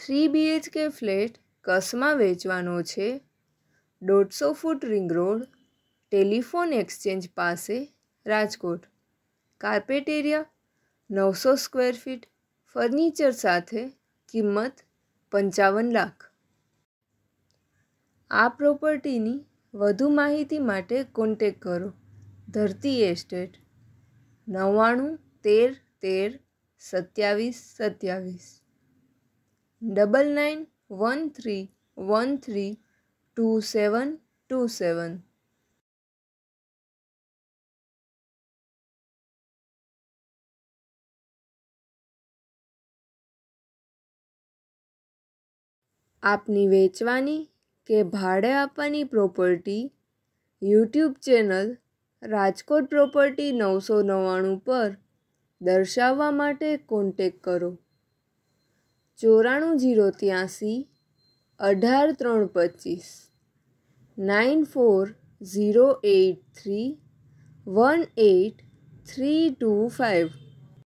3 BHK flat કસમાં વેચવાનો છે. 150 foot ring road, telephone exchange પાસે, Rajkot. Carpet area 900 square feet, furniture સાથે, કિંમત 55 લાખ. આ પ્રોપર્ટીની વધુ માહિતી માટે કોન્ટેક કરો ધરતી એસ્ટેટ 99 13 13 27 27 9913132727. આપની વેચવાની કે ભાડે આપવાની property YouTube channel Rajkot property 999 પર દર્શાવવા માટે કોન્ટેક કરો 94083 18325 94083 18325.